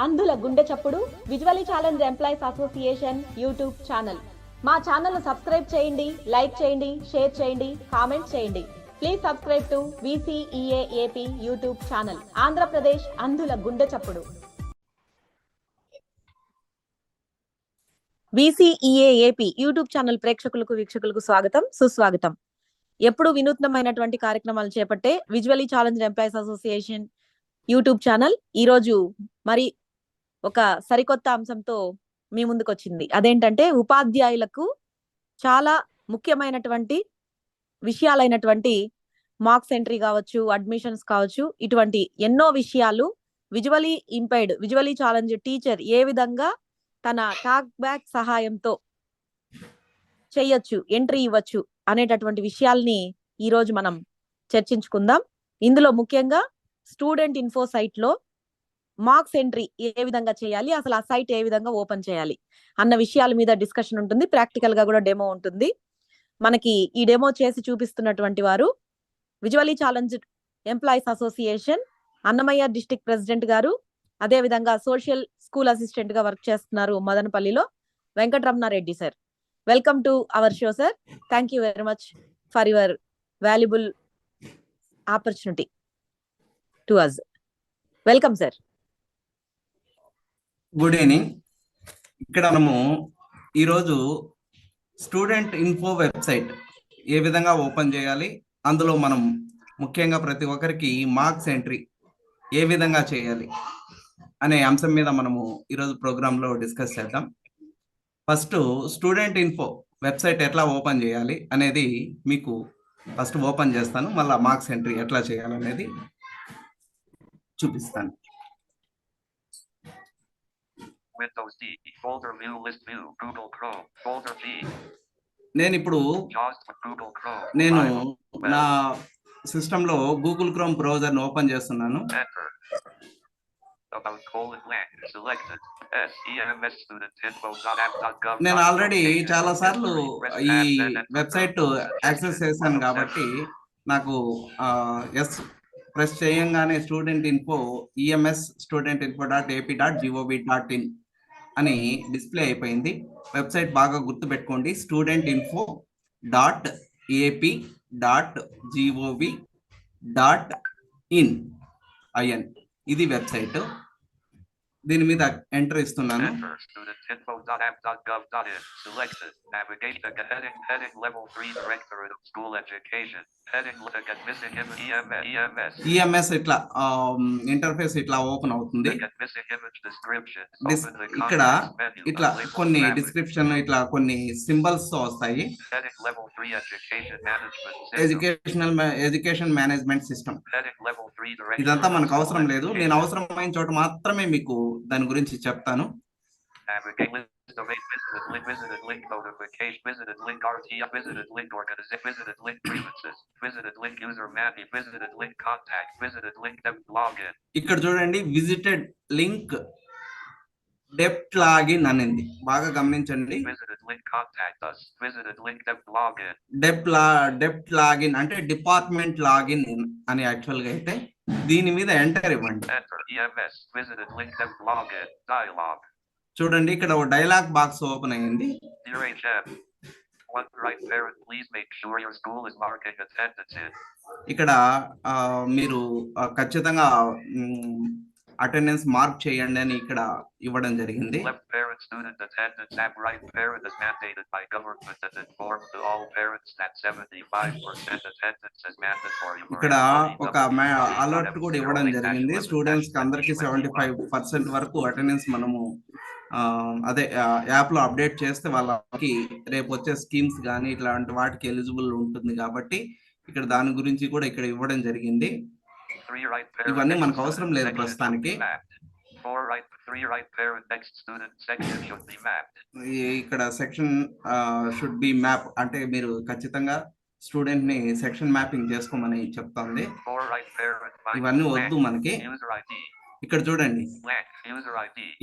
అంధుల గుండె చప్పుడు visually challenge employees association YouTube channel. మా ఛానల్ సబ్స్క్రైబ్ చేయండి, లైక్ చేయండి, షేర్ చేయండి, కామెంట్ చేయండి. Please subscribe to VCEAAP YouTube channel. Andhra Pradesh అంధుల గుండె చప్పుడు. VCEAAP యూట్యూబ్ ఛానల్ ప్రేక్షకులకు, వీక్షకులకు స్వాగతం, సుస్వాగతం. ఎప్పుడు వినూత్నమైనటువంటి కార్యక్రమాలు చేపట్టే visually challenge employees association YouTube channel ఈరోజు మరి ఒక సరికొత్త అంశంతో మీ ముందుకు వచ్చింది. అదేంటంటే ఉపాధ్యాయులకు చాలా ముఖ్యమైనటువంటి విషయాలైనటువంటి మార్క్స్ ఎంట్రీ కావచ్చు, అడ్మిషన్స్ కావచ్చు, ఇటువంటి ఎన్నో విషయాలు visually impaired, visually challenge teacher ఏ విధంగా తన టాక్ బ్యాక్ సహాయంతో చెయ్యొచ్చు, ఎంట్రీ ఇవ్వచ్చు అనేటటువంటి విషయాల్ని ఈరోజు మనం చర్చించుకుందాం. ఇందులో ముఖ్యంగా స్టూడెంట్ ఇన్ఫో సైట్ లో మార్క్స్ ఎంట్రీ ఏ విధంగా చేయాలి, అసలు ఆ సైట్ ఏ విధంగా ఓపెన్ చేయాలి అన్న విషయాల మీద డిస్కషన్ ఉంటుంది. ప్రాక్టికల్ గా కూడా డెమో ఉంటుంది. మనకి ఈ డెమో చేసి చూపిస్తున్నటువంటి వారు visually challenge employees association Annamayya district president గారు, అదే విధంగా సోషల్ స్కూల్ అసిస్టెంట్ గా వర్క్ చేస్తున్నారు మదనపల్లిలో Venkataramana Reddy sir. Welcome to our show sir. Thank you very much for your valuable opportunity to us. Welcome sir. Good evening. ఇక్కడ మనము ఈరోజు స్టూడెంట్ ఇన్ఫో వెబ్సైట్ ఏ విధంగా ఓపెన్ చేయాలి, అందులో మనం ముఖ్యంగా ప్రతి ఒక్కరికి మార్క్స్ ఎంట్రీ ఏ విధంగా చేయాలి అనే అంశం మీద మనము ఈరోజు ప్రోగ్రాంలో డిస్కస్ చేద్దాం. ఫస్ట్ స్టూడెంట్ ఇన్ఫో వెబ్సైట్ ఎట్లా ఓపెన్ చేయాలి అనేది మీకు ఫస్ట్ ఓపెన్ చేస్తాను, మళ్ళీ మార్క్స్ ఎంట్రీ ఎట్లా చేయాలనేది చూపిస్తాను. Windows D, folder view, list view, Google Chrome, folder V. నేను ఇప్పుడు నా సిస్టమ్ లో గూగుల్ క్రోమ్ బ్రౌజర్ ని ఓపెన్ చేస్తున్నాను. నేను ఆల్రెడీ చాలా సార్లు ఈ వెబ్సైట్ యాక్సెస్ చేశాను కాబట్టి నాకు ఎస్ ప్రెస్ చేయంగానే student info EMS student info .ap.gov.in అని డిస్ప్లే అయిపోయింది. వెబ్సైట్ బాగా గుర్తుపెట్టుకోండి, స్టూడెంట్ ఇన్ఫో .ap.gov.in ఇది వెబ్సైట్. దీని మీద ఎంటర్ ఇస్తున్నాను. EMS ఇట్లా ఇంటర్ఫేస్ ఇట్లా ఓపెన్ అవుతుంది. ఇక్కడ ఇట్లా కొన్ని డిస్క్రిప్షన్, ఇట్లా కొన్ని సింబల్స్ తో వస్తాయి. ఎడ్యుకేషన్ మేనేజ్మెంట్ సిస్టమ్ ఇదంతా మనకు అవసరం లేదు. నేను అవసరమైన చోట మాత్రమే మీకు దాని గురించి చెప్తాను. ఇక్కడ చూడండి, విజిటెడ్ లింక్ డెప్త్ లాగిన్ అనింది, బాగా గమనించండి. డెప్త్ లాగిన్ అంటే డిపార్ట్మెంట్ లాగిన్ అని యాక్చువల్ గా అయితే. దీని మీద ఎంటర్ ఇవ్వండి. చూడండి, ఇక్కడ ఒక డైలాగ్ బాక్స్ ఓపెన్ అయ్యింది. ఇక్కడ మీరు ఖచ్చితంగా అటెండెన్స్ మార్క్ చేయండి అని ఇక్కడ ఇవ్వడం జరిగింది. ఇక్కడ ఒక అలర్ట్ కూడా ఇవ్వడం జరిగింది. స్టూడెంట్స్ కి అందరికి 75% వరకు అటెండెన్స్ మనము అదే యాప్ లో అప్డేట్ చేస్తే వాళ్ళకి రేపు వచ్చే స్కీమ్స్ కానీ ఇట్లాంటి వాటికి ఎలిజిబుల్ ఉంటుంది కాబట్టి ఇక్కడ దాని గురించి కూడా ఇక్కడ ఇవ్వడం జరిగింది. ఇవన్నీ మనకు అవసరం లేదు ప్రస్తుతానికి. ఇక్కడ సెక్షన్ షుడ్ బి మ్యాప్ అంటే మీరు ఖచ్చితంగా స్టూడెంట్ ని సెక్షన్ మ్యాపింగ్ చేసుకోమని చెప్తుంది. ఇవన్నీ వద్దు మనకి. ఇక్కడ చూడండి,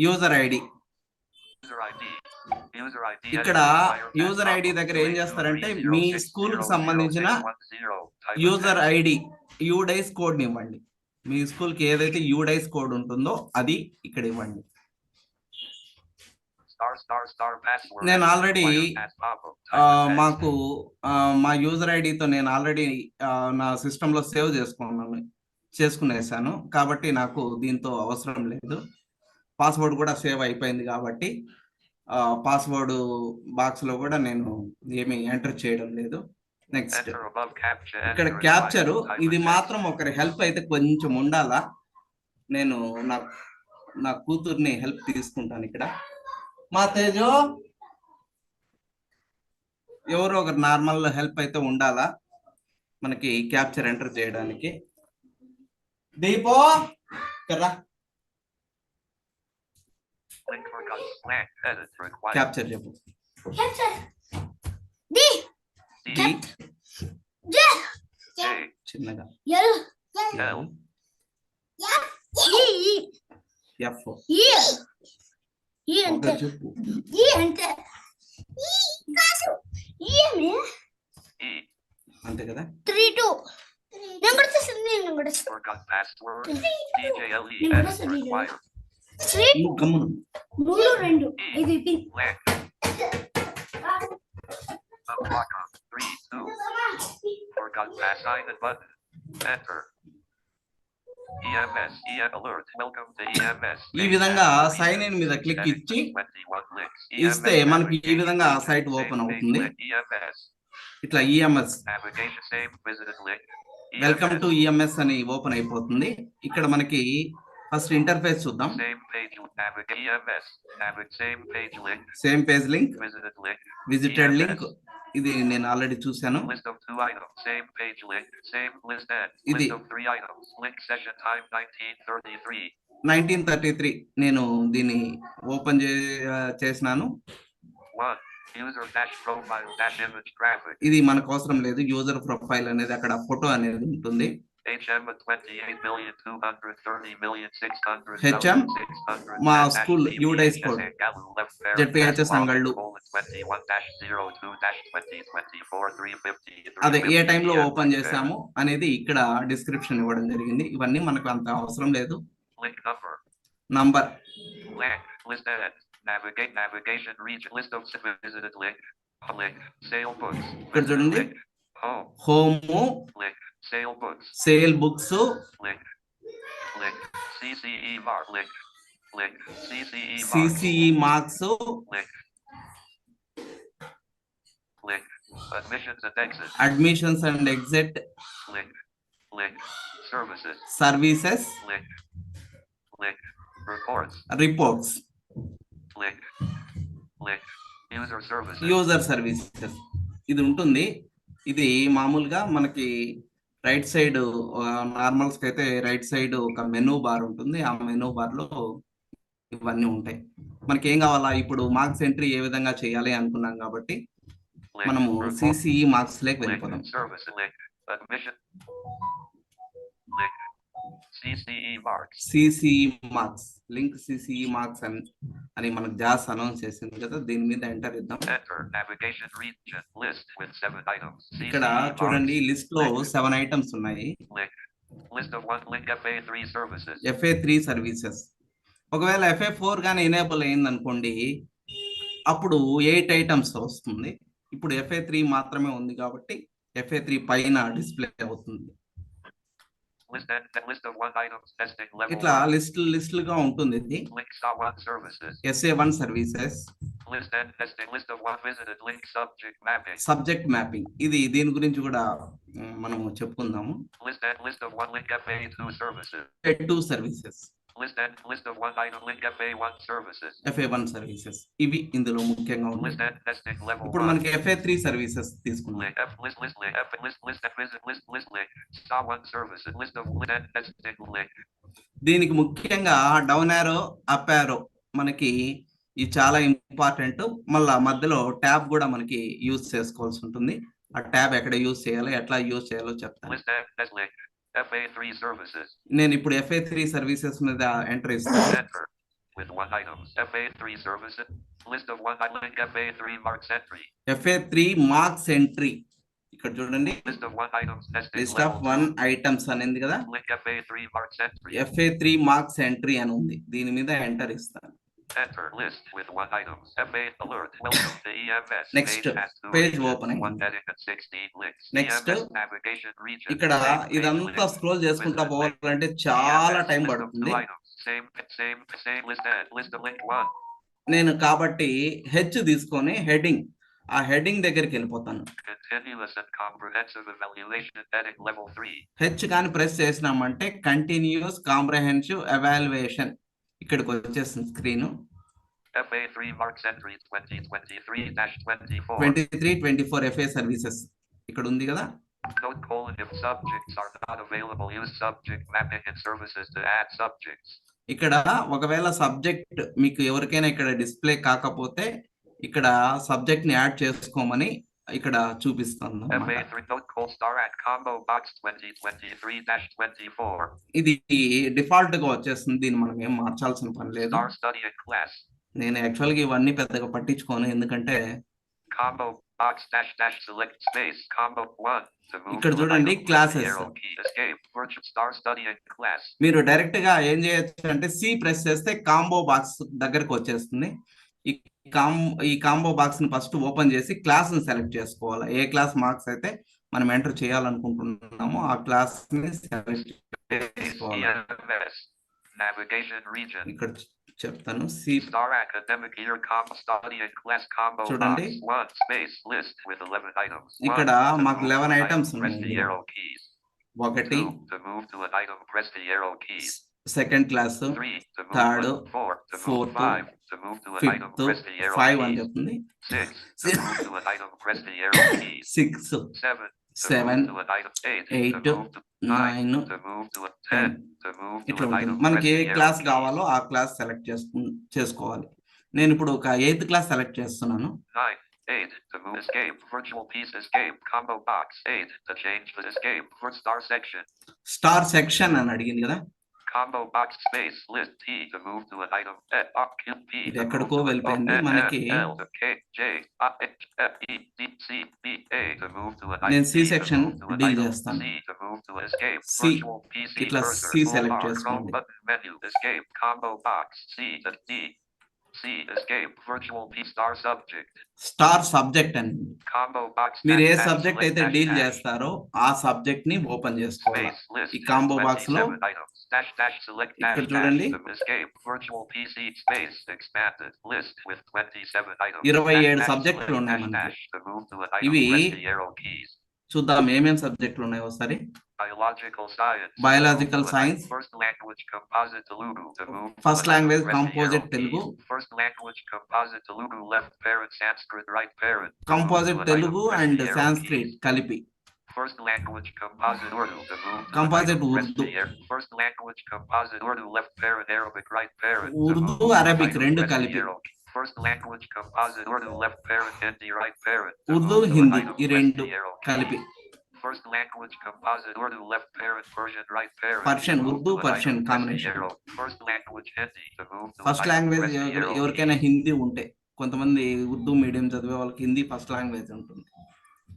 యూజర్ ఐడి. ఇక్కడ యూజర్ ఐడి దగ్గర ఏం చేస్తారంటే మీ స్కూల్ కి సంబంధించిన యూజర్ ఐడి UDICE కోడ్ ని ఇవ్వండి. మీ స్కూల్ కి ఏదైతే యూడైస్ కోడ్ ఉంటుందో అది ఇక్కడ ఇవ్వండి. నేను ఆల్రెడీ మాకు మా యూజర్ ఐడితో నేను ఆల్రెడీ నా సిస్టంలో సేవ్ చేసుకునేసాను కాబట్టి నాకు దీంతో అవసరం లేదు. పాస్వర్డ్ కూడా సేవ్ అయిపోయింది కాబట్టి పాస్వర్డ్ బాక్స్ లో కూడా నేను ఏమి ఎంటర్ చేయడం లేదు. నెక్స్ట్ ఇక్కడ క్యాప్చర్, ఇది మాత్రం ఒకరి హెల్ప్ అయితే కొంచెం ఉండాలా. నేను నా కూతుర్ని హెల్ప్ తీసుకుంటాను ఇక్కడ. మా తేజో ఎవరో ఒకరు నార్మల్ హెల్ప్ అయితే ఉండాలా మనకి క్యాప్చర్ ఎంటర్ చేయడానికి. దీపో కదా క్యాప్చర్ చెప్పు. చిన్నగా చెప్పు. అంతే కదా. 3-2 Forgot assign the button. Enter. EMS alert. Welcome to EMS. ఈ విధంగా సైన్ ఇన్ మీద క్లిక్ ఇచ్చి ఇస్తే మనకి ఈ విధంగా సైట్ ఓపెన్ అవుతుంది. ఇట్లా ఈఎంఎస్ వెల్కమ్ టు ఈఎంఎస్ అని ఓపెన్ అయిపోతుంది. ఇక్కడ మనకి ఫస్ట్ ఇంటర్ఫేస్ చూద్దాం. Same page link, visited link, ఇది నేను ఆల్రెడీ చూశాను. ఇది 1933 నేను దీన్ని ఓపెన్ చేసినాను. ఇది మనకు అవసరం లేదు. యూజర్ ప్రొఫైల్ అనేది అక్కడ ఫోటో అనేది ఉంటుంది. హెచ్ఎం మా స్కూల్ యూడైస్ కోడ్ జెడ్పీహెచ్ఎస్ అంగళ్ళు అదే ఏ టైంలో ఓపెన్ చేసాము అనేది ఇక్కడ డిస్క్రిప్షన్ ఇవ్వడం జరిగింది. ఇవన్నీ మనకు అంత అవసరం లేదు. Number navigation region list of visited link sale books ఇక్కడ చూడండి. Home sale books sale books CCE mark CCE marks admissions and exit services reports user services ఇది ఉంటుంది. ఇది మామూలుగా మనకి రైట్ సైడ్ నార్మల్స్ కి అయితే రైట్ సైడ్ ఒక మెనూ బార్ ఉంటుంది. ఆ మెనూ బార్ లో ఇవన్నీ ఉంటాయి. మనకి ఏం కావాలా, ఇప్పుడు మార్క్స్ ఎంట్రీ ఏ విధంగా చేయాలి అనుకున్నాం కాబట్టి మనము సిసిఈ మార్క్స్ లేక వెళ్ళిపోదాం. CCE marks link CCE marks అని మనకు జాస్ అనౌన్స్ చేసింది కదా, దీని మీద ఎంటర్ ఇద్దాం. ఇక్కడ చూడండి లిస్ట్ లో 7 ఐటమ్స్ ఉన్నాయి. FA3 services. ఒకవేళ FA4 గానీ ఎనేబుల్ అయింది అనుకోండి, అప్పుడు 8 ఐటమ్స్ వస్తుంది. ఇప్పుడు FA3 మాత్రమే ఉంది కాబట్టి FA3 పైన డిస్ప్లే అవుతుంది. ఇట్లా లిస్టులుగా ఉంటుంది. ఇది SA1 సర్వీసెస్ సబ్జెక్ట్ మ్యాపింగ్. ఇది దీని గురించి కూడా మనము చెప్పుకుందాము. FA2 సర్వీసెస్ FA1 సర్వీసెస్ ఇవి ఇందులో ముఖ్యంగా ఉన్నాయి. ఇప్పుడు మనకి FA3 సర్వీసెస్ తీసుకున్నాం. దీనికి ముఖ్యంగా డౌన్ యారో అప్ యారో మనకి ఇది చాలా ఇంపార్టెంట్. మళ్ళా మధ్యలో ట్యాబ్ కూడా మనకి యూజ్ చేసుకోవాల్సి ఉంటుంది. ఆ ట్యాబ్ ఎక్కడ యూజ్ చేయాలో ఎట్లా యూజ్ చేయాలో చెప్తాను. నేను ఇప్పుడు FA3 సర్వీసెస్ మీద ఎంటర్ ఇస్తాను. FA3 మార్క్స్ ఎంట్రీ ఇక్కడ చూడండి List of 1 items nested list of level 2. 1 items అనేది కదా, Click FA3 marks entry. FA3 marks entry అని ఉంది. దీని మీద ఎంటర్ ఇస్తాను. Enter list with 1 items. FA alert. Welcome to EMS. Next, has 2 page regions, opening. 1 edit and 16 links. Next, EMS navigation region. ఇక్కడ Same page ఇదంతా link. Scroll చేసుకుంటా Visit link. పోవాలంటే చాలా EMS టైం list of పడుతుంది. 2 items. Same list and list of link 1. నేను కాబట్టి H తీసుకొని heading, ఆ హెడ్డింగ్ దగ్గరికి వెళ్ళిపోతాను. Continuous and comprehensive evaluation edit level 3. H కానీ ప్రెస్ చేసినామంటే కంటిన్యూస్ కాంప్రహెన్సివ్ ఎవాల్యుయేషన్ ఇక్కడికి వచ్చేస్తుంది screen. FA3 marks entry 2023-24. 23-24 FA services ఇక్కడ ఉంది కదా. Note: if subjects are not available, use subject mapping and services to add subjects. ఇక్కడ ఒకవేళ subject మీకు ఎవరికైనా ఇక్కడ డిస్ప్లే కాకపోతే ఇక్కడ సబ్జెక్ట్ ని యాడ్ చేసుకోమని ఇక్కడ చూపిస్తాను. FA3 note: star at combo box 2023-24. ఇది డిఫాల్ట్ గా వచ్చేస్తుంది, దీన్ని మనం ఏం మార్చాల్సిన పని లేదు. Star study in class. నేను యాక్చువల్ గా ఇవన్నీ పెద్దగా పట్టించుకోను, ఎందుకంటే Combo box select space combo 1 to move ఇక్కడ to చూడండి item, classes. arrow key, escape virtual star study in class. మీరు డైరెక్ట్ గా ఏం చేయొచ్చు అంటే సి ప్రెస్ చేస్తే కాంబో బాక్స్ దగ్గరకు వచ్చేస్తుంది. ఈ కాంబో బాక్స్ ని ఫస్ట్ ఓపెన్ చేసి క్లాస్ ని సెలెక్ట్ చేసుకోవాలి. ఏ క్లాస్ మార్క్స్ అయితే మనం ఎంటర్ చేయాలనుకుంటున్నామో ఆ క్లాస్ ని సెలెక్ట్ చేసుకోవాలి. EMS navigation region. ఇక్కడ చెప్తాను. C Star academic year combo study in class combo చూడండి. box 1 space list with 11 items. ఇక్కడ 1 to మాకు move 11 to an items item, press the ఉన్నాయి. arrow keys. 1 2 to move to an item, press the arrow keys. Second class, 3 to move third, to 4 to move fourth, 5 to move to an item, fifth, press the arrow 5 అని keys. చెప్తుంది. 6 to move to an item, press the arrow keys. 6, 7 to 7, move to an item, 8 8, to move to 9 9 to move to a 10 to move to ఇట్లా an ఉంటుంది. item, మనకి press A the class arrow keys. కావాలో ఆ class select చేసుకోవాలి. నేను ఇప్పుడు ఒక 8th class select చేస్తున్నాను. 9, 8 to move escape virtual piece escape combo box 8 to change the escape for star section. Star section అని అడిగింది కదా, Combo box space list T to move to an item P ఇది to ఎక్కడికో move to వెళ్ళిపోయింది. an మనకి L to K J H F E D C B A to move to an నేను item C T to section move to an deal item చేస్తాను. C to move to escape C. virtual PC ఇట్లా cursor C toolbar, select Chrome చేసుకోండి. button menu escape combo box C to D C escape virtual P star subject star subject అని combo box మీరు ఏ dash subject select అయితే dash deal dash. చేస్తారో ఆ subject ని open చేసుకోవాలి. Space list ఈ combo box లో 27 items dash dash select ఇక్కడ dash చూడండి. dash to escape virtual PC space expanded list with 27 items 27 dash సబ్జెక్టులు select ఉన్నాయి dash మనకి. dash to move to an item, ఇవి press the arrow keys. చూద్దాం ఏమేం సబ్జెక్టులు ఉన్నాయో ఒకసారి. Biological science Biological to move to an science. item, first language composite Telugu to move to First an item, language press the composite arrow Telugu. keys. First language composite Telugu left parent Sanskrit right parent to move composite to an item, Telugu press and the arrow Sanskrit keys. కలిపి. First language composite Urdu to move to Composite an item, press Urdu. the arrow. First language composite Urdu left parent Arabic right parent to Urdu move to an Arabic item, రెండు press the కలిపి. arrow key. First language composite Urdu left parent Hindi right parent to Urdu move to an Hindi item, ఈ press రెండు the arrow key. కలిపి. First language composite Urdu left parent Persian right parent Persian, to move Urdu, to an Persian item, press the combination. arrow. First language Hindi to move to first an item, language press the arrow key. ఎవరికైనా హిందీ ఉంటే, కొంతమంది Urdu medium చదివే వాళ్ళకి Hindi first language ఉంటుంది,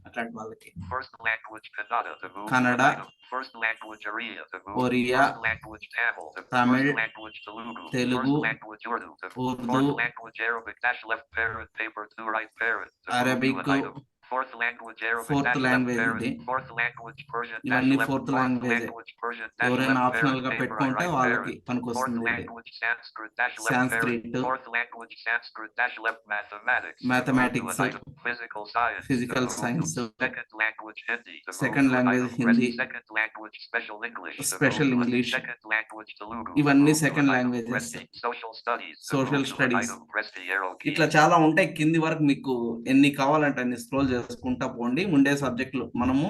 అట్లాంటి వాళ్ళకి. First language Kannada to move Kannada. to an item. First language Oriya to move. Oriya. First language Tamil to Tamil. First language Telugu. Telugu. First language Urdu to Urdu. Fourth language Arabic dash left parent paper to right parent to Arabic. move to an item. Fourth language Arabic Fourth dash language left parent. ఇది. Fourth language Persian dash ఇవన్నీ left. fourth Fourth language. language Persian dash ఎవరైనా left optional parent గా paper పెట్టుకుంటే right వాళ్ళకి parent. Fourth పనికొస్తుంది. language Sanskrit dash left Sanskrit. parent. Fourth language Sanskrit dash left mathematics. to move to Mathematics. an item. Physical science. Physical to move to science. Second language Hindi. to move Second to an language item. Press Hindi. Second language special English. to Special move to an- English. Second language Telugu. ఇవన్నీ to move to second an item. languages. Press the social studies. to Social move to an studies. item. Press the arrow key. ఇట్లా చాలా ఉంటాయి. కింది వరకు మీకు ఎన్ని కావాలంటే అన్ని స్క్రోల్ చేసుకుంటా పోండి. ఉండే సబ్జెక్టులు మనము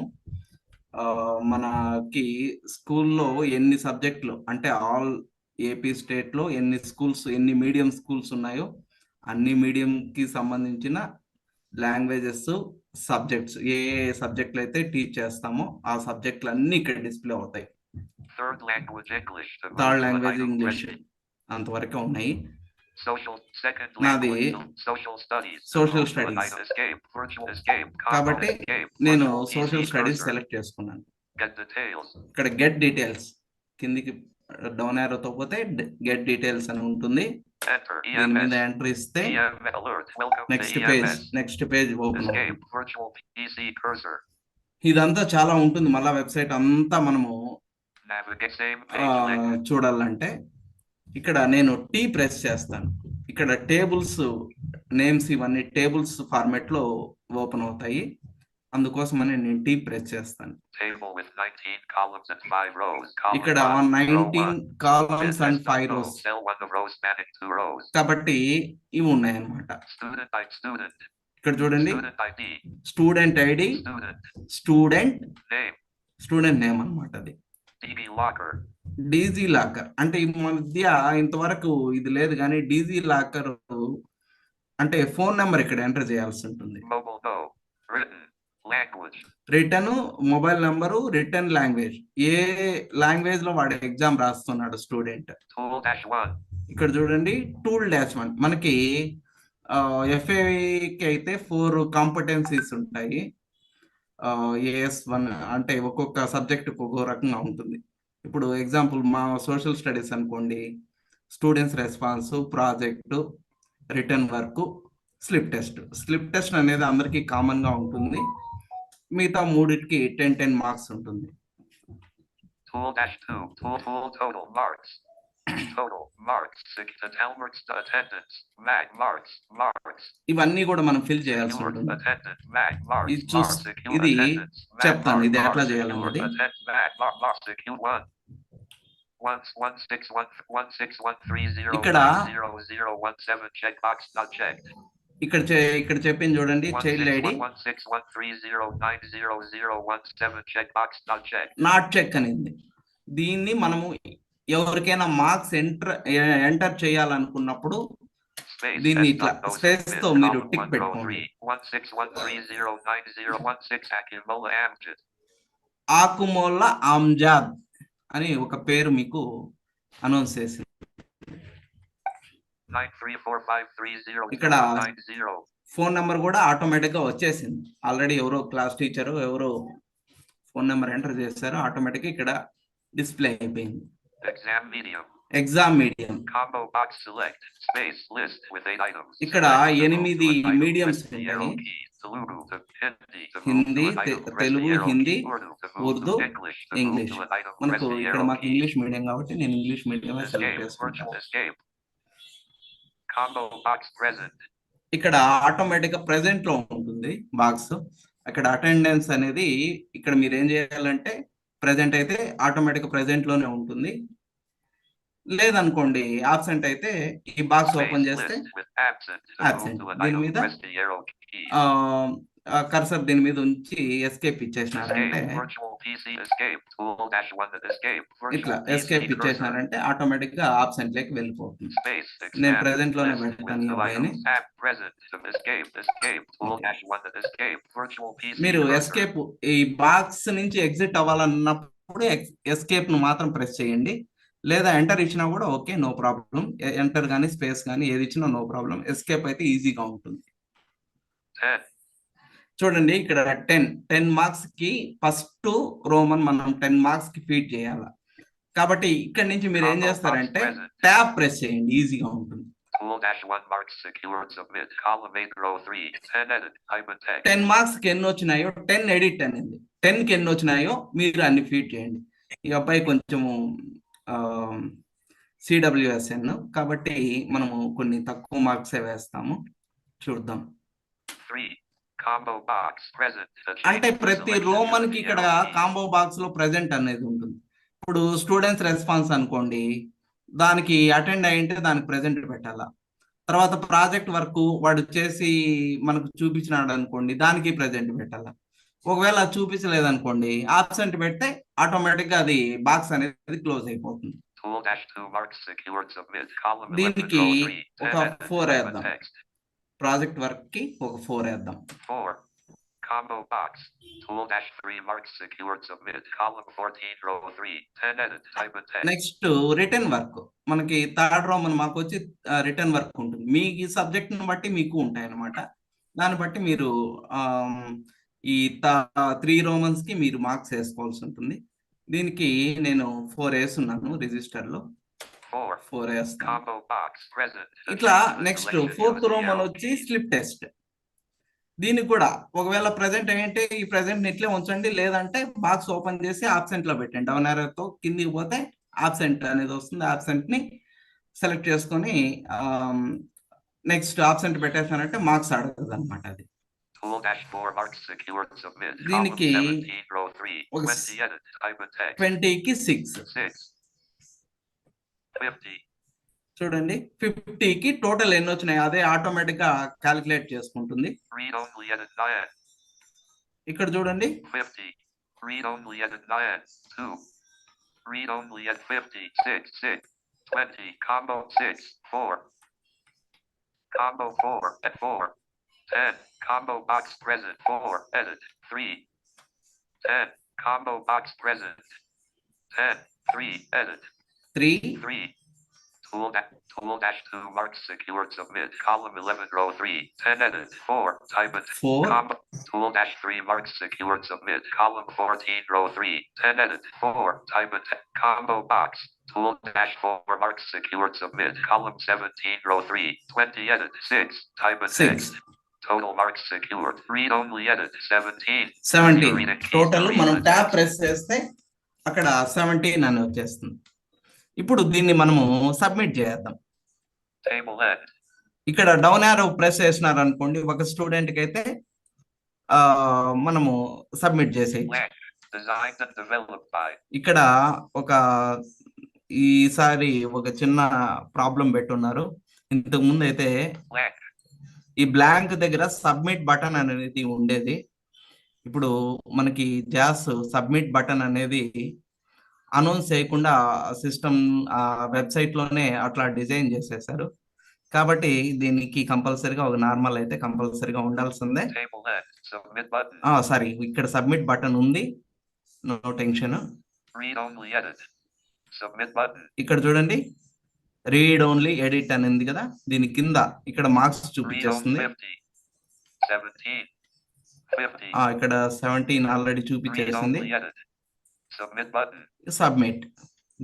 మనకి స్కూల్లో ఎన్ని సబ్జెక్టులు అంటే ఆల్ ఏపీ స్టేట్ లో ఎన్ని స్కూల్స్, ఎన్ని మీడియం స్కూల్స్ ఉన్నాయో అన్ని మీడియం కి సంబంధించిన లాంగ్వేజెస్, సబ్జెక్ట్స్, ఏ సబ్జెక్టులు అయితే టీచ్ చేస్తామో ఆ సబ్జెక్టులు అన్ని ఇక్కడ డిస్ప్లే అవుతాయి. Third language English. to move third to an language item. English Press the- అంతవరకే ఉన్నాయి. Social second నాది language. Social studies. Social Move to studies. item escape. Virtual escape. Combo కాబట్టి escape. నేను Virtual PC social studies cursor. Select చేసుకున్నాను. Get details. ఇక్కడ get details కిందికి down యారోతో పోతే get details అని ఉంటుంది. Enter. దీని మీద EMS. ఎంటర్ ఇస్తే EMS alert. Welcome next to page EMS. Next page open అవుతుంది. Escape. Virtual PC cursor. ఇదంతా చాలా ఉంటుంది. మళ్ళా వెబ్సైట్ అంతా మనము Navigate same page link. చూడాలంటే ఇక్కడ నేను టీ ప్రెస్ చేస్తాను. ఇక్కడ టేబుల్స్ నేమ్స్ ఇవన్నీ టేబుల్స్ ఫార్మాట్ లో ఓపెన్ అవుతాయి. అందుకోసమని నేను టీ ప్రెస్ చేస్తాను. Table with 19 columns and 5 rows. Column ఇక్కడ 1, row 19 1. Columns and Business 5 dot rows row. Cell 1 of rows spanning 2 rows. కాబట్టి ఇవి ఉన్నాయన్నమాట. Student type student. ఇక్కడ చూడండి Student ID. Student ID, Student. Student Name. Name అన్నమాట. అది DB locker. DG locker అంటే ఈ మధ్య ఇంతవరకు ఇది లేదు, కానీ డీజీ లాకర్ అంటే ఫోన్ నెంబర్ ఇక్కడ ఎంటర్ చేయాల్సి ఉంటుంది. Mobile no. Written. Language. Written mobile number, written language, ఏ లాంగ్వేజ్ లో వాడు ఎగ్జామ్ రాస్తున్నాడు స్టూడెంట్. Tool dash 1. ఇక్కడ చూడండి టూల్ డాష్ 1 మనకి ఎఫ్ఏకి అయితే 4 కాంపిటెన్సీస్ ఉంటాయి. AS1 అంటే ఒక్కొక్క సబ్జెక్ట్ ఒక్కొక్క రకంగా ఉంటుంది. ఇప్పుడు ఎగ్జాంపుల్ మా సోషల్ స్టడీస్ అనుకోండి, students response, project, written work, slip test. Slip test అనేది అందరికీ కామన్ గా ఉంటుంది. మిగతా మూడింటికి 10 మార్క్స్ ఉంటుంది. Tool dash 2. Tool total marks. Total marks. Attendance. Attendance. Mag marks. Marks. ఇవన్నీ కూడా మనం ఫిల్ చేయాల్సి Secured ఉంటుంది. attendance. Mag marks. ఇది చూస్ Marks. Secured ఇది attendance. Mag చెప్తాను marks. ఇది ఎట్లా Marks. చేయాలన్నది. Secured attendance. Mag marks. Secured 1. 16130 ఇక్కడ 0017 checkbox not checked. ఇక్కడ చెప్పింది చూడండి, child ID 16130900017 checkbox not checked. Not check అనేది. దీన్ని మనము ఎవరికైనా మార్క్స్ ఎంటర్ చేయాలనుకున్నప్పుడు దీన్ని ఇట్లా స్పేస్ తో మీరు టిక్ పెట్టుకోండి. 161309016 ఆకుమోల్ల ఆమ్జాద్ అని ఒక పేరు మీకు అనౌన్స్ చేసింది. 934530 ఇక్కడ 90. ఫోన్ నెంబర్ కూడా ఆటోమేటిక్ గా వచ్చేసింది. ఆల్రెడీ ఎవరో క్లాస్ టీచర్ ఎవరో ఫోన్ నెంబర్ ఎంటర్ చేశారు, ఆటోమేటిక్ ఇక్కడ డిస్ప్లే అయిపోయింది. Exam medium. Exam medium. Combo box select space list with 8 items. ఇక్కడ 8 మీడియంస్ ఉంటాయి. హిందీ, తెలుగు, హిందీ, ఉర్దూ, ఇంగ్లీష్. మనకు ఇక్కడ మాకు ఇంగ్లీష్ మీడియం కాబట్టి నేను ఇంగ్లీష్ మీడియం సెలెక్ట్ చేసుకుంటాను. Combo box present. ఇక్కడ ఆటోమేటిక్ గా ప్రెసెంట్ లో ఉంటుంది బాక్స్. అక్కడ అటెండెన్స్ అనేది ఇక్కడ మీరు ఏం చేయాలంటే ప్రెసెంట్ అయితే ఆటోమేటిక్ ప్రెసెంట్ లోనే ఉంటుంది. లేదనుకోండి ఆబ్సెంట్ అయితే ఈ బాక్స్ ఓపెన్ చేస్తే absent. దీని మీద కర్సర్ దీని మీద ఉంచి ఎస్కేప్ ఇచ్చేసినారంటే ఇట్లా ఎస్కేప్ ఇచ్చేసినారంటే ఆటోమేటిక్ గా ఆబ్సెంట్ లేక వెళ్ళిపోతుంది. నేను ప్రెసెంట్ లోనే పెడతాను. మీరు ఎస్కేప్ ఈ బాక్స్ నుంచి ఎగ్జిట్ అవ్వాలన్నప్పుడు ఎస్కేప్ ను మాత్రం ప్రెస్ చేయండి. లేదా ఎంటర్ ఇచ్చినా కూడా ఓకే, నో ప్రాబ్లం. ఎంటర్ కానీ స్పేస్ కానీ ఏది ఇచ్చినా నో ప్రాబ్లం. ఎస్కేప్ అయితే ఈజీగా ఉంటుంది. చూడండి ఇక్కడ 10 మార్క్స్ కి ఫస్ట్ రోమన్ మనం 10 మార్క్స్ కి ఫీడ్ చేయాలి. కాబట్టి ఇక్కడ నుంచి మీరు ఏం చేస్తారంటే ట్యాబ్ ప్రెస్ చేయండి, ఈజీగా ఉంటుంది. 10 మార్క్స్ కి ఎన్ని వచ్చినాయో 10 ఎడిట్ అనేది 10 కి ఎన్ని వచ్చినాయో మీరు అన్ని ఫీడ్ చేయండి. ఈ అబ్బాయి కొంచెము CWSN కాబట్టి మనము కొన్ని తక్కువ మార్క్స్ వేస్తాము. చూద్దాం. అంటే ప్రతి రోమన్ కి ఇక్కడ కాంబో బాక్స్ లో ప్రెసెంట్ అనేది ఉంటుంది. ఇప్పుడు స్టూడెంట్స్ రెస్పాన్స్ అనుకోండి, దానికి అటెండ్ అయ్యింటే దానికి ప్రెసెంట్ పెట్టాలా. తర్వాత ప్రాజెక్ట్ వర్క్ వాడు చేసి మనకు చూపించినాడు అనుకోండి, దానికి ప్రెసెంట్ పెట్టాలా. ఒకవేళ చూపించలేదనుకోండి ఆబ్సెంట్ పెడితే ఆటోమేటిక్ గా అది బాక్స్ అనేది క్లోజ్ అయిపోతుంది. దీనికి ఒక 4 వేద్దాం. ప్రాజెక్ట్ వర్క్ కి ఒక 4 వేద్దాం. combo box. Tool dash 3 marks secured submit. Column 14 row 3. 10 edit. Type of text. Next written work. మనకి థర్డ్ రోమన్ మాకు వచ్చి రిటర్న్ వర్క్ ఉంటుంది. మీ సబ్జెక్ట్ ని బట్టి మీకు ఉంటాయి అన్నమాట. దాన్ని బట్టి మీరు ఈ 3 రోమన్స్ కి మీరు మార్క్స్ వేసుకోవాల్సి ఉంటుంది. దీనికి నేను 4 వేస్తున్నాను రిజిస్టర్ లో. 4 వేస్తాను. Combo box present. ఇట్లా నెక్స్ట్ 4th రోమన్ వచ్చి స్లిప్ టెస్ట్. దీనికి కూడా ఒకవేళ ప్రెసెంట్ ఏంటంటే ఈ ప్రెసెంట్ ఇట్లే ఉంచండి, లేదంటే బాక్స్ ఓపెన్ చేసి ఆబ్సెంట్ లో పెట్టండి. డౌన్ యారోతో కిందికి పోతే ఆబ్సెంట్ అనేది వస్తుంది. ఆబ్సెంట్ ని సెలెక్ట్ చేసుకొని నెక్స్ట్ ఆబ్సెంట్ పెట్టేసానంటే మార్క్స్ అడుగుతుంది అనమాట. అది Tool dash 4 marks secured submit. దీనికి Column 17 row 3. 20 edit. Type of text. 20కి 6 50. చూడండి. 50కి టోటల్ ఎన్ని వచ్చినాయి అదే ఆటోమేటిక్ గా క్యాలిక్యులేట్ చేసుకుంటుంది. Read only edit 9. ఇక్కడ చూడండి. 50. Read only edit 9. 2. Read only at 50. 6. 6. 20. Combo 6. 4. Combo 4 at 4. 10. Combo box present 4. Edit 3. 10. Combo box present 10. 3. Edit 3. 3. Tool dash 2 marks secured submit. Column 11 row 3. 10 edit 4. Type it. 4. Combo. Tool dash 3 marks secured submit. Column 14 row 3. 10 edit 4. Type it. Combo box. Tool dash 4 marks secured submit. Column 17 row 3. 20 edit 6. Type it. 6. Total marks secured. Read only edit 17. 17. Total మనం tab press చేస్తే అక్కడ 17 అని వచ్చేస్తుంది. ఇప్పుడు దీన్ని మనము submit చేద్దాం. Table end. ఇక్కడ డౌన్ యారో ప్రెస్ చేసినారు అనుకోండి, ఒక స్టూడెంట్ కి అయితే మనము సబ్మిట్ చేసేయచ్చు. Designed and developed by. ఇక్కడ ఈసారి ఒక చిన్న ప్రాబ్లం పెట్టున్నారు. ఇంతకు ముందు అయితే ఈ బ్లాంక్ దగ్గర సబ్మిట్ బటన్ అనేది ఉండేది. ఇప్పుడు మనకి జాస్ సబ్మిట్ బటన్ అనేది అనౌన్స్ చేయకుండా సిస్టమ్ వెబ్సైట్ లోనే అట్లా డిజైన్ చేసేసారు. కాబట్టి దీనికి కంపల్సరీగా ఒక నార్మల్ అయితే కంపల్సరీగా ఉండాల్సిందే. సారీ, ఇక్కడ సబ్మిట్ బటన్ ఉంది, నో టెన్షన్. ఇక్కడ చూడండి, రీడ్ ఓన్లీ ఎడిట్ అని ఉంది కదా, దీని కింద ఇక్కడ మార్క్స్ చూపించేస్తుంది. ఇక్కడ 17 ఆల్రెడీ చూపించేసింది. సబ్మిట్,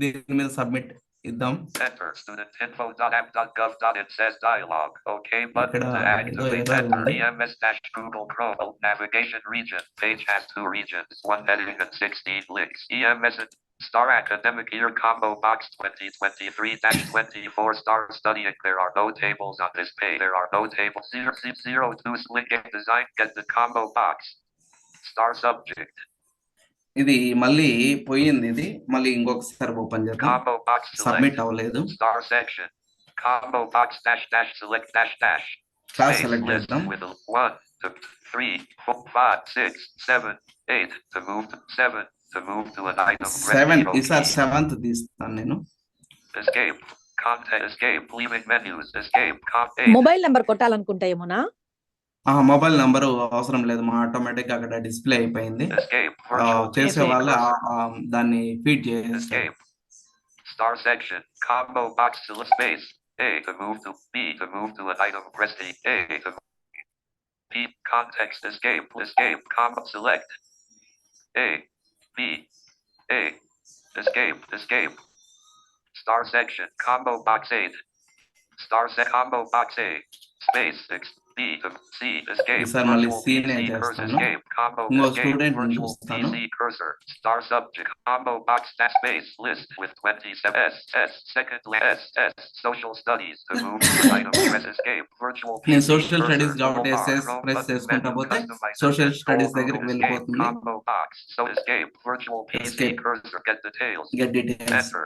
దీని మీద సబ్మిట్ ఇద్దాం. Enter studentinfo.app.gov.it says dialog. Okay button to activate. Enter EMS-Google Chrome navigation region. Page has 2 regions, 1 heading and 16 links. EMS and Star Academic Year Combo Box 2023-24 Star Studying. There are no tables on this page. There are no tables. 002 Slinking Design. Get the combo box. Star Subject. ఇది మళ్ళీ పోయింది. ఇది మళ్ళీ ఇంకొకసారి open చేద్దాం. Submit అవ్వలేదు. Star section combo box dash dash select dash dash class select చేద్దాం. 1 2 3 4 5 6 7 8 to move to 7 to move to an item. 7 ఈసారి 7th తీస్తాను నేను. Escape content escape leaving menus escape mobile number కొట్టాలనుకుంటా ఏమోనా? మొబైల్ నంబర్ అవసరం లేదు, మా ఆటోమేటిక్ అక్కడ డిస్ప్లే అయిపోయింది. చేసే వాళ్ళు దాన్ని ఫీడ్ చేస్తారు. Star section combo box space A to move to B to move to an item press A to B context escape combo select A B A escape star section combo box 8 star set combo box A space 6 B to C escape virtual PC cursor escape combo escape virtual PC cursor star subject combo box dash space list with 27 S second S social studies to move to item press escape virtual PC social studies కాబట్టి press చేసుకుంటా పోతే social studies దగ్గరికి వెళ్ళిపోతుంది. combo box so escape virtual PC cursor get details enter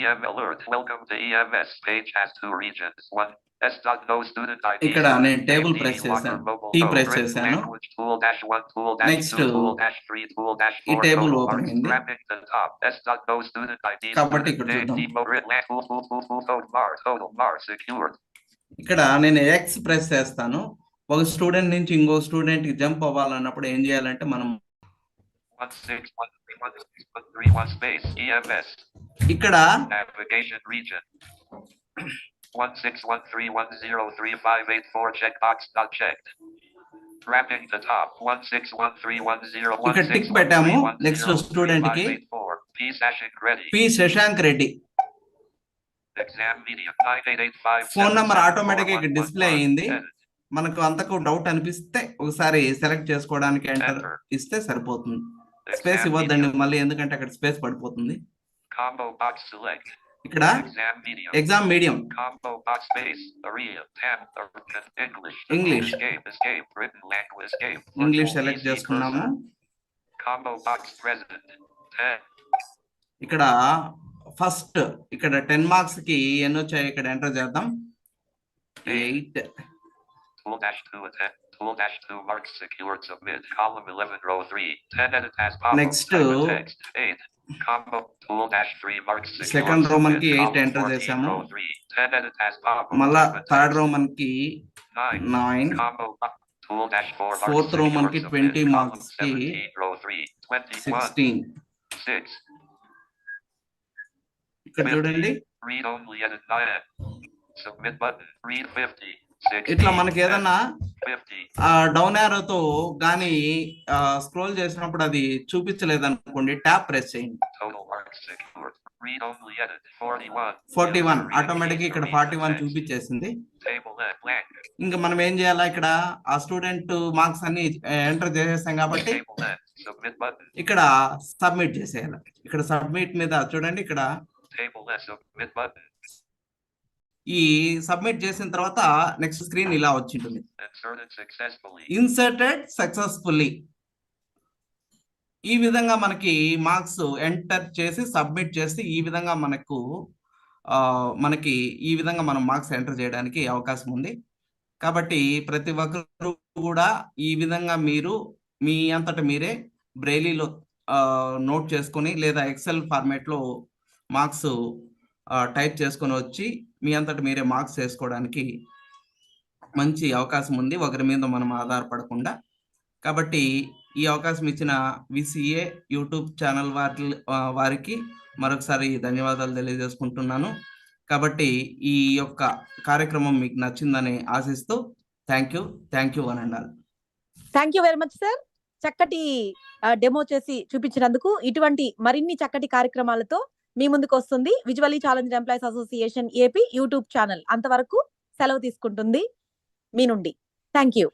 EM alert welcome to EMS page has 2 regions 1 ఇక్కడ నేను table press చేశాను, tea press చేశాను. Next ఈ టేబుల్ ఓపెన్ అయింది కాబట్టి ఇక్కడ చూద్దాం. ఇక్కడ నేను ఎక్స్ ప్రెస్ చేస్తాను, ఒక స్టూడెంట్ నుంచి ఇంకో స్టూడెంట్ కి జంప్ అవ్వాలన్నప్పుడు ఏం చేయాలంటే మనం 161331 space EMS ఇక్కడ navigation region 1613103584 checkbox not checked. Wrapping the top 161310 ఇక్కడ టిక్ పెట్టాము నెక్స్ట్ స్టూడెంట్ కి 16133584 P Sashik Reddy P Shashank Reddy exam media 9885 phone number automatic ఇక్కడ డిస్ప్లే అయ్యింది. మనకు అంతకు డౌట్ అనిపిస్తే ఒకసారి సెలెక్ట్ చేసుకోవడానికి ఎంటర్ ఇస్తే సరిపోతుంది. స్పేస్ ఇవ్వద్దండి మళ్ళీ, ఎందుకంటే అక్కడ స్పేస్ పడిపోతుంది. combo box select ఇక్కడ exam medium exam medium combo box space area tab English English. escape written language escape English virtual select PC చేసుకున్నాము. cursor. combo box president 10 ఇక్కడ ఫస్ట్ ఇక్కడ 10 మార్క్స్ కి ఎన్ని వచ్చాయి ఇక్కడ ఎంటర్ చేద్దాం. 8 tool dash 2 attend tool dash 2 marks secured submit column 11 row 3 10 edit as pop Next, text 8 combo tool dash 3 marks secured Second row submit, మనకి 8 column enter 14 చేసాము. row 3 10 edit as pop మళ్ళా third row మనకి 9 9 combo tool dash 4 marks Fourth row secured మనకి submit, 20 column marks కి 17 row 3 21 16 6 ఇక్కడ చూడండి. read only edit 9 submit button read 50 ఇట్లా 60 మనకి ఏదన్నా 50 డౌన్ యారోతో గానీ స్క్రోల్ చేసినప్పుడు అది చూపించలేదు అనుకోండి, ట్యాప్ ప్రెస్ చేయండి. total marks secured read only edit 41 41 automatic ఇక్కడ 41 చూపించేసింది. table left blank ఇంకా మనం ఏం చేయాలా, ఇక్కడ ఆ స్టూడెంట్ మార్క్స్ అన్ని ఎంటర్ చేసేస్తాం కాబట్టి table left submit button ఇక్కడ సబ్మిట్ చేసేయాలి. ఇక్కడ సబ్మిట్ మీద చూడండి, ఇక్కడ table left submit button ఈ సబ్మిట్ చేసిన తర్వాత నెక్స్ట్ స్క్రీన్ ఇలా వచ్చింటుంది. inserted successfully inserted successfully. ఈ విధంగా మనకి మార్క్స్ ఎంటర్ చేసి సబ్మిట్ చేసి ఈ విధంగా మనకి ఈ విధంగా మనం మార్క్స్ ఎంటర్ చేయడానికి అవకాశం ఉంది. కాబట్టి ప్రతి ఒక్కరు కూడా ఈ విధంగా మీరు మీ అంతట మీరే బ్రెయిలీలో నోట్ చేసుకొని లేదా ఎక్సెల్ ఫార్మేట్లో మార్క్స్ టైప్ చేసుకొని వచ్చి మీ అంతట మీరే మార్క్స్ వేసుకోవడానికి మంచి అవకాశం ఉంది, ఒకరి మీద మనం ఆధారపడకుండా. కాబట్టి ఈ అవకాశం ఇచ్చిన విసిఏ యూట్యూబ్ ఛానల్ వారికి మరొకసారి ధన్యవాదాలు తెలియజేసుకుంటున్నాను. కాబట్టి ఈ యొక్క కార్యక్రమం మీకు నచ్చిందని ఆశిస్తూ thank you one and all. Thank you very much sir. చక్కటి డెమో చేసి చూపించినందుకు. ఇటువంటి మరిన్ని చక్కటి కార్యక్రమాలతో మీ ముందుకు వస్తుంది visually challenge employees association AP YouTube channel. అంతవరకు సెలవు తీసుకుంటుంది మీ నుండి. Thank you.